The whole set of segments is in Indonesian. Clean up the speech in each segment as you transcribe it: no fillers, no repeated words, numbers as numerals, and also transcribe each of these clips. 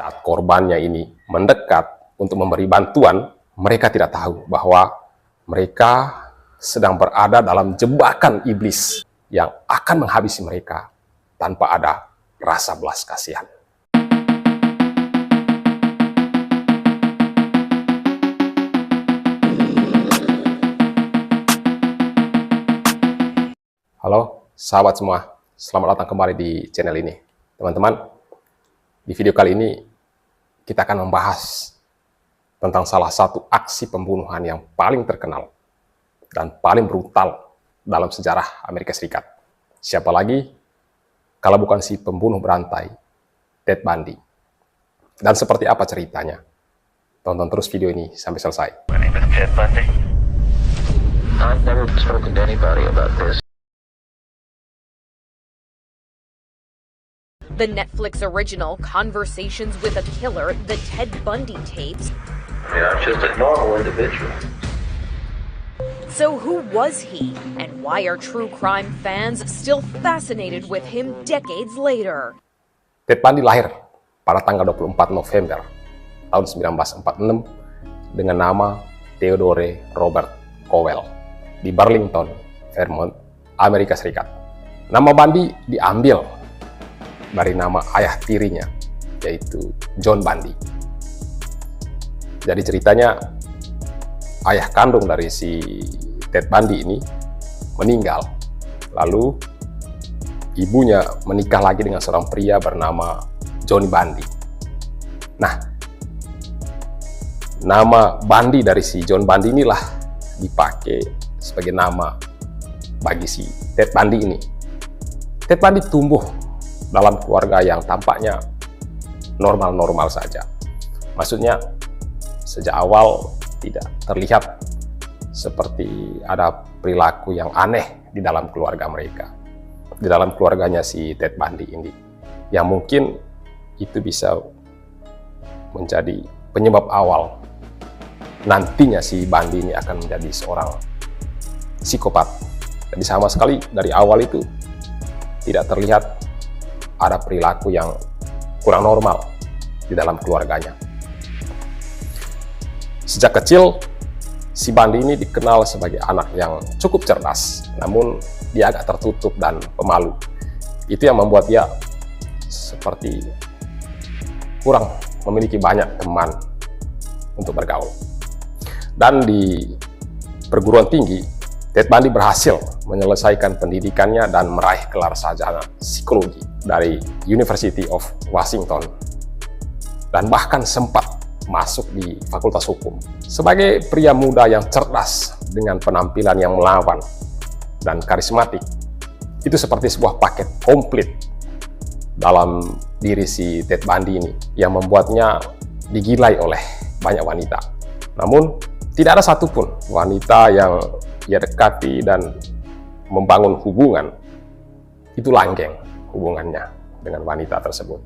Saat korbannya ini mendekat untuk memberi bantuan, mereka tidak tahu bahwa mereka sedang berada dalam jebakan iblis yang akan menghabisi mereka tanpa ada rasa belas kasihan. Halo sahabat semua, selamat datang kembali di channel ini. Teman-teman, di video kali ini kita akan membahas tentang salah satu aksi pembunuhan yang paling terkenal dan paling brutal dalam sejarah Amerika Serikat. Siapa lagi kalau bukan si pembunuh berantai, Ted Bundy. Dan seperti apa ceritanya? Tonton terus video ini sampai selesai. My name is Ted Bundy. I've never spoken to anybody about this. The Netflix original Conversations with a Killer, the Ted Bundy tapes. Yeah, I'm just a normal individual. So who was he, and why are true crime fans still fascinated with him decades later? Ted Bundy lahir pada tanggal 24 November tahun 1946 dengan nama Theodore Robert Cowell di Burlington, Vermont, Amerika Serikat. Nama Bundy diambil dari nama ayah tirinya, yaitu John Bundy. Jadi ceritanya, ayah kandung dari si Ted Bundy ini meninggal. Lalu ibunya menikah lagi dengan seorang pria bernama Johnny Bundy. Nah, nama Bundy dari si John Bundy inilah dipakai sebagai nama bagi si Ted Bundy ini. Ted Bundy tumbuh dalam keluarga yang tampaknya normal-normal saja. Maksudnya, sejak awal tidak terlihat seperti ada perilaku yang aneh di dalam keluarga mereka. Di dalam keluarganya si Ted Bundy ini. Yang mungkin itu bisa menjadi penyebab awal nantinya si Bundy ini akan menjadi seorang psikopat. Jadi sama sekali dari awal itu tidak terlihat ada perilaku yang kurang normal di dalam keluarganya. Sejak kecil, si Bundy ini dikenal sebagai anak yang cukup cerdas, namun dia agak tertutup dan pemalu. Itu yang membuat dia seperti kurang memiliki banyak teman untuk bergaul. Dan di perguruan tinggi, Ted Bundy berhasil menyelesaikan pendidikannya dan meraih gelar sarjana psikologi dari University of Washington, dan bahkan sempat masuk di Fakultas Hukum. Sebagai pria muda yang cerdas dengan penampilan yang melawan dan karismatik, itu seperti sebuah paket komplit dalam diri si Ted Bundy ini yang membuatnya digilai oleh banyak wanita. Namun tidak ada satupun wanita yang ia dekati dan membangun hubungan itu langgeng hubungannya dengan wanita tersebut.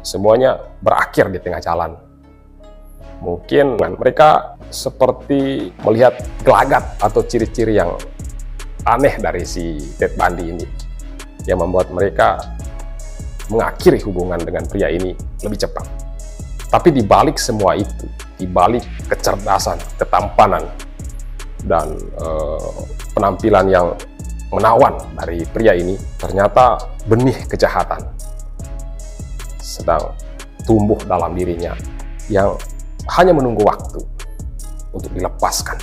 Semuanya berakhir di tengah jalan. Mungkin mereka seperti melihat gelagat atau ciri-ciri yang aneh dari si Ted Bundy ini yang membuat mereka mengakhiri hubungan dengan pria ini lebih cepat. Tapi di balik semua itu, di balik kecerdasan, ketampanan, dan penampilan yang menawan dari pria ini, ternyata benih kejahatan sedang tumbuh dalam dirinya yang hanya menunggu waktu untuk dilepaskan.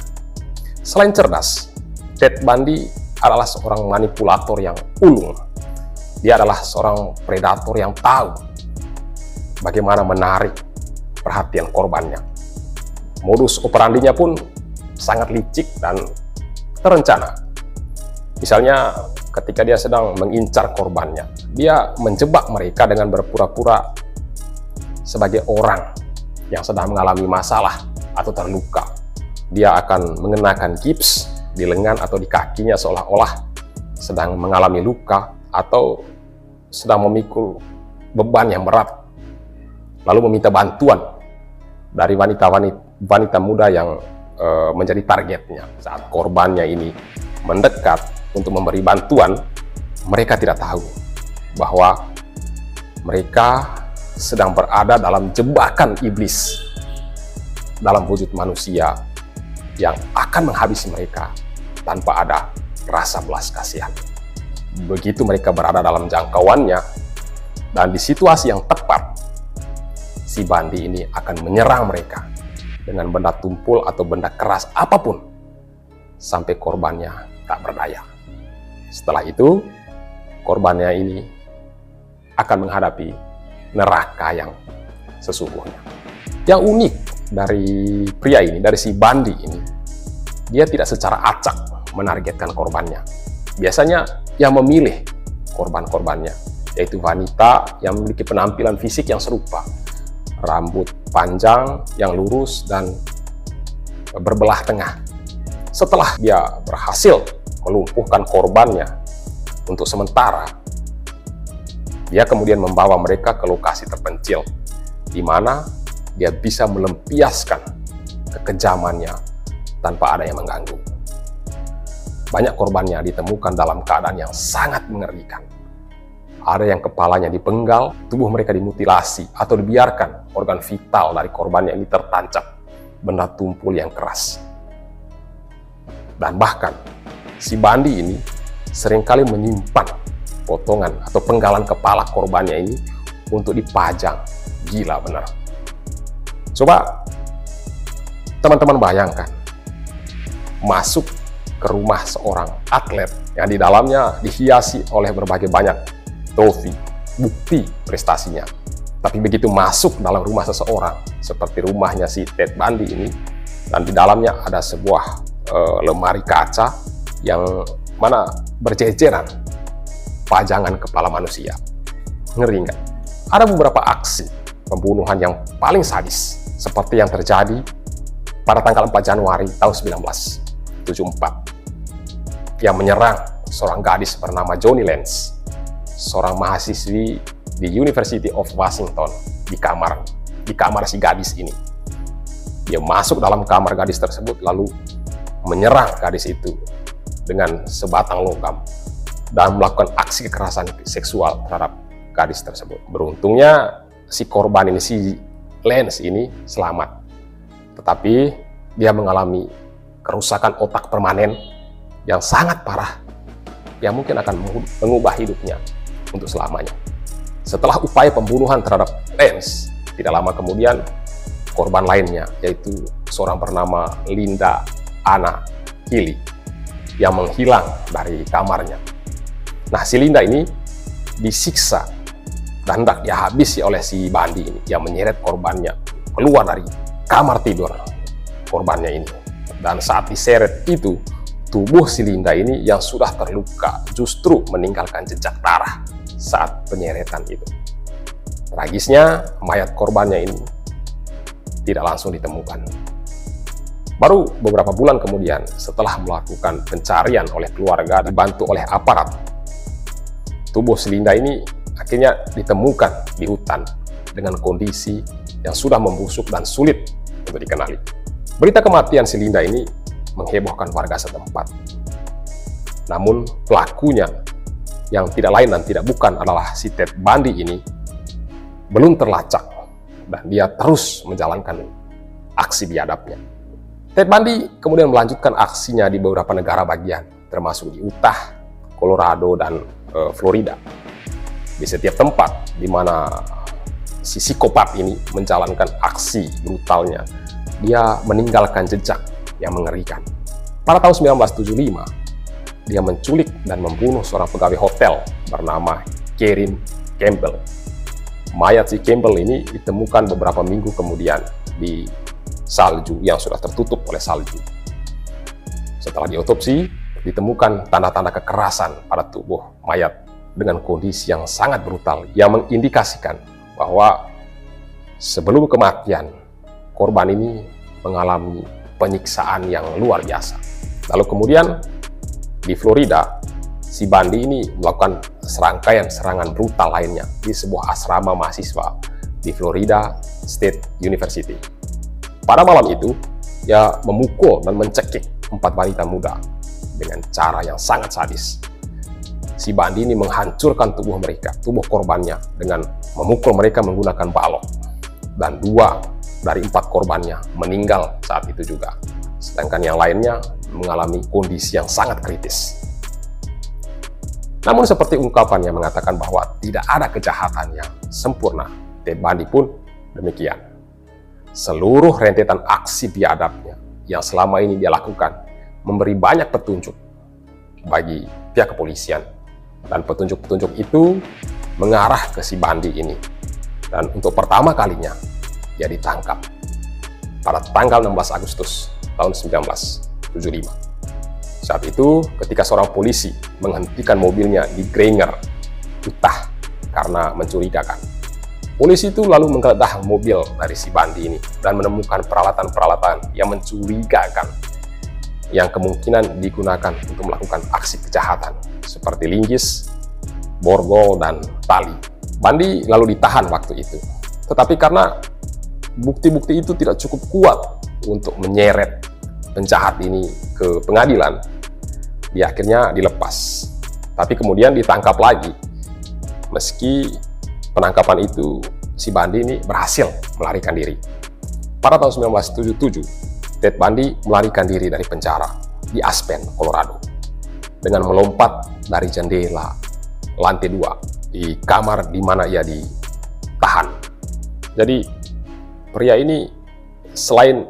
Selain cerdas, Ted Bundy adalah seorang manipulator yang ulung. Dia adalah seorang predator yang tahu bagaimana menarik perhatian korbannya. Modus operandinya pun sangat licik dan terencana. Misalnya ketika dia sedang mengincar korbannya, dia menjebak mereka dengan berpura-pura sebagai orang yang sedang mengalami masalah atau terluka. Dia akan mengenakan gips di lengan atau di kakinya seolah-olah sedang mengalami luka atau sedang memikul beban yang berat, lalu meminta bantuan dari wanita muda yang menjadi targetnya. Saat korbannya ini mendekat untuk memberi bantuan, mereka tidak tahu bahwa mereka sedang berada dalam jebakan iblis dalam wujud manusia yang akan menghabisi mereka tanpa ada rasa belas kasihan. Begitu mereka berada dalam jangkauannya, dan di situasi yang tepat, si Bandi ini akan menyerang mereka dengan benda tumpul atau benda keras apapun, sampai korbannya tak berdaya. Setelah itu, korbannya ini akan menghadapi neraka yang sesungguhnya. Yang unik dari pria ini, dari si Bandi ini, dia tidak secara acak menargetkan korbannya. Biasanya yang memilih korban-korbannya, yaitu wanita yang memiliki penampilan fisik yang serupa, rambut panjang yang lurus dan berbelah tengah. Setelah dia berhasil melumpuhkan korbannya untuk sementara, dia kemudian membawa mereka ke lokasi terpencil, di mana dia bisa melempiaskan kekejamannya tanpa ada yang mengganggu. Banyak korbannya ditemukan dalam keadaan yang sangat mengerikan. Ada yang kepalanya dipenggal, tubuh mereka dimutilasi, atau dibiarkan organ vital dari korbannya ini tertancap benda tumpul yang keras. Dan bahkan, si Bandi ini seringkali menyimpan potongan atau penggalan kepala korbannya ini untuk dipajang. Gila benar. Coba teman-teman bayangkan, masuk ke rumah seorang atlet yang di dalamnya dihiasi oleh berbagai banyak trofi, bukti prestasinya. Tapi begitu masuk dalam rumah seseorang, seperti rumahnya si Ted Bundy ini, dan di dalamnya ada sebuah lemari kaca yang mana berjejeran pajangan kepala manusia. Ngeri nggak? Ada beberapa aksi pembunuhan yang paling sadis, seperti yang terjadi pada tanggal 4 Januari tahun 1974, yang menyerang seorang gadis bernama Joni Lenz, seorang mahasiswi di University of Washington, di kamar si gadis ini. Dia masuk dalam kamar gadis tersebut lalu menyerang gadis itu dengan sebatang logam dan melakukan aksi kekerasan seksual terhadap gadis tersebut. Beruntungnya si korban ini, si Lenz ini selamat, tetapi dia mengalami kerusakan otak permanen yang sangat parah, yang mungkin akan mengubah hidupnya untuk selamanya. Setelah upaya pembunuhan terhadap Lenz, tidak lama kemudian korban lainnya, yaitu seorang bernama Linda Anna Healy, yang menghilang dari kamarnya. Nah, si Linda ini disiksa dan hendak dihabisi oleh si Bandi ini, yang menyeret korbannya keluar dari kamar tidur korbannya ini. Dan saat diseret itu, tubuh si Linda ini yang sudah terluka justru meninggalkan jejak darah saat penyeretan itu. Tragisnya, mayat korbannya ini tidak langsung ditemukan. Baru beberapa bulan kemudian, setelah melakukan pencarian oleh keluarga dibantu oleh aparat, tubuh si Linda ini akhirnya ditemukan di hutan dengan kondisi yang sudah membusuk dan sulit untuk dikenali. Berita kematian si Linda ini menghebohkan warga setempat. Namun pelakunya, yang tidak lain dan tidak bukan adalah si Ted Bundy ini, belum terlacak dan dia terus menjalankan aksi biadabnya. Ted Bundy kemudian melanjutkan aksinya di beberapa negara bagian, termasuk di Utah, Colorado, dan Florida. Di setiap tempat di mana si psikopat ini menjalankan aksi brutalnya, dia meninggalkan jejak yang mengerikan. Pada tahun 1975, dia menculik dan membunuh seorang pegawai hotel bernama Karen Campbell. Mayat si Campbell ini ditemukan beberapa minggu kemudian di salju yang sudah tertutup oleh salju. Setelah diotopsi, ditemukan tanda-tanda kekerasan pada tubuh mayat dengan kondisi yang sangat brutal, yang mengindikasikan bahwa sebelum kematian, korban ini mengalami penyiksaan yang luar biasa. Lalu kemudian di Florida, si Bundy ini melakukan serangkaian serangan brutal lainnya di sebuah asrama mahasiswa di Florida State University. Pada malam itu, ia memukul dan mencekik 4 wanita muda dengan cara yang sangat sadis. si Bandi ini menghancurkan tubuh mereka, tubuh korbannya, dengan memukul mereka menggunakan balok. Dan 2 dari 4 korbannya meninggal saat itu juga. Sedangkan yang lainnya mengalami kondisi yang sangat kritis. Namun seperti ungkapannya mengatakan bahwa tidak ada kejahatan yang sempurna, Ted Bundy pun demikian. Seluruh rentetan aksi biadabnya yang selama ini dia lakukan memberi banyak petunjuk bagi pihak kepolisian. Dan petunjuk-petunjuk itu mengarah ke si Bundy ini. Dan untuk pertama kalinya, dia ditangkap pada tanggal 16 Agustus tahun 1975. Saat itu, ketika seorang polisi menghentikan mobilnya di Granger, Utah, karena mencurigakan. Polisi itu lalu menggeledah mobil dari si Bundy ini dan menemukan peralatan-peralatan yang mencurigakan yang kemungkinan digunakan untuk melakukan aksi kejahatan seperti linggis, borgol, dan tali. Bundy lalu ditahan waktu itu. Tetapi karena bukti-bukti itu tidak cukup kuat untuk menyeret penjahat ini ke pengadilan, dia akhirnya dilepas. Tapi kemudian ditangkap lagi. Meski penangkapan itu, si Bundy ini berhasil melarikan diri. Pada tahun 1977, Ted Bundy melarikan diri dari penjara di Aspen, Colorado, dengan melompat dari jendela lantai 2 di kamar di mana ia ditahan. Jadi pria ini selain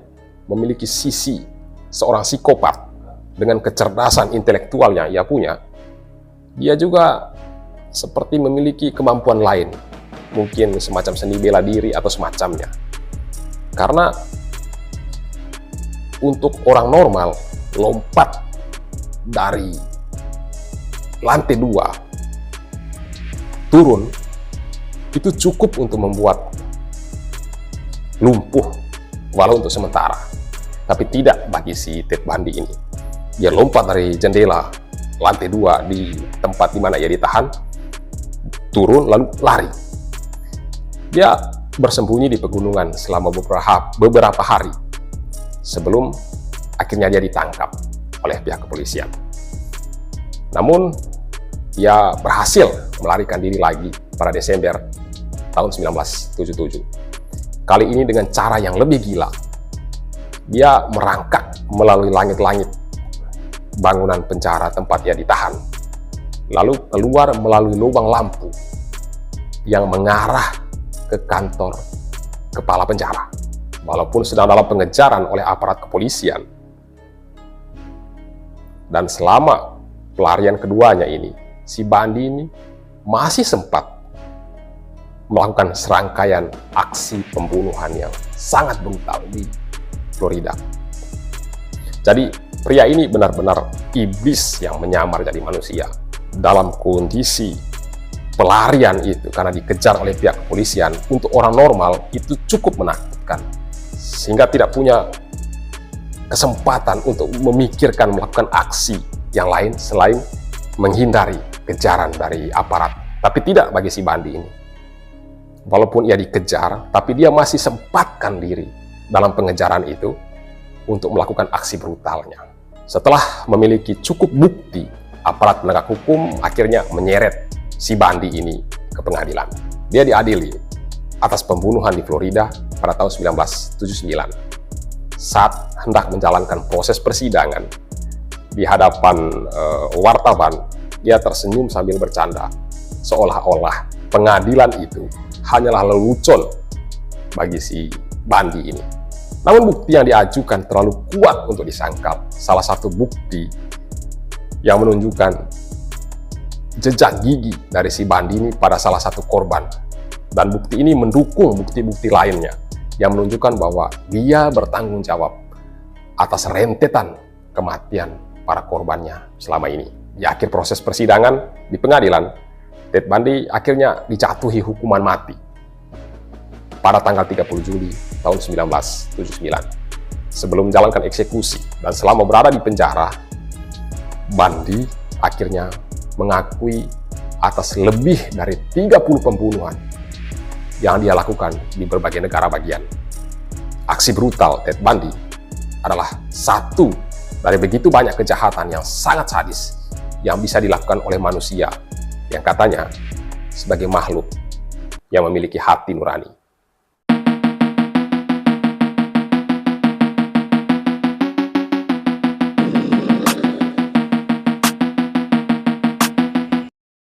memiliki sisi seorang psikopat dengan kecerdasan intelektual yang ia punya, dia juga seperti memiliki kemampuan lain, mungkin semacam seni bela diri atau semacamnya. Karena untuk orang normal, lompat dari lantai 2 turun itu cukup untuk membuat lumpuh walau untuk sementara. Tapi tidak bagi si Ted Bundy ini. Dia lompat dari jendela lantai 2 di tempat di mana ia ditahan, turun lalu lari. Dia bersembunyi di pegunungan selama beberapa hari sebelum akhirnya dia ditangkap oleh pihak kepolisian. Namun dia berhasil melarikan diri lagi pada Desember tahun 1977. Kali ini dengan cara yang lebih gila. Dia merangkak melalui langit-langit bangunan penjara tempat dia ditahan, lalu keluar melalui lubang lampu yang mengarah ke kantor kepala penjara. Walaupun sedang dalam pengejaran oleh aparat kepolisian. Dan selama pelarian keduanya ini, si Bundy ini masih sempat melakukan serangkaian aksi pembunuhan yang sangat brutal di Florida. Jadi pria ini benar-benar iblis yang menyamar jadi manusia. Dalam kondisi pelarian itu, karena dikejar oleh pihak kepolisian, untuk orang normal itu cukup menakutkan. Sehingga tidak punya kesempatan untuk memikirkan melakukan aksi yang lain selain menghindari kejaran dari aparat. Tapi tidak bagi si Bundy ini. Walaupun ia dikejar, tapi dia masih sempatkan diri dalam pengejaran itu untuk melakukan aksi brutalnya. Setelah memiliki cukup bukti, aparat penegak hukum akhirnya menyeret si Bundy ini ke pengadilan. Dia diadili atas pembunuhan di Florida pada tahun 1979. Saat hendak menjalankan proses persidangan di hadapan wartawan, dia tersenyum sambil bercanda, seolah-olah pengadilan itu hanyalah lelucon bagi si Bundy ini. Namun bukti yang diajukan terlalu kuat untuk disangkal. Salah satu bukti yang menunjukkan jejak gigi dari si Bundy ini pada salah satu korban. Dan bukti ini mendukung bukti-bukti lainnya yang menunjukkan bahwa dia bertanggung jawab atas rentetan kematian para korbannya selama ini. Di akhir proses persidangan di pengadilan, Ted Bundy akhirnya dijatuhi hukuman mati pada tanggal 30 Juli tahun 1979 sebelum menjalankan eksekusi. Dan selama berada di penjara, Bundy akhirnya mengakui atas lebih dari 30 pembunuhan yang dia lakukan di berbagai negara bagian. Aksi brutal Ted Bundy adalah satu dari begitu banyak kejahatan yang sangat sadis yang bisa dilakukan oleh manusia yang katanya sebagai makhluk yang memiliki hati nurani.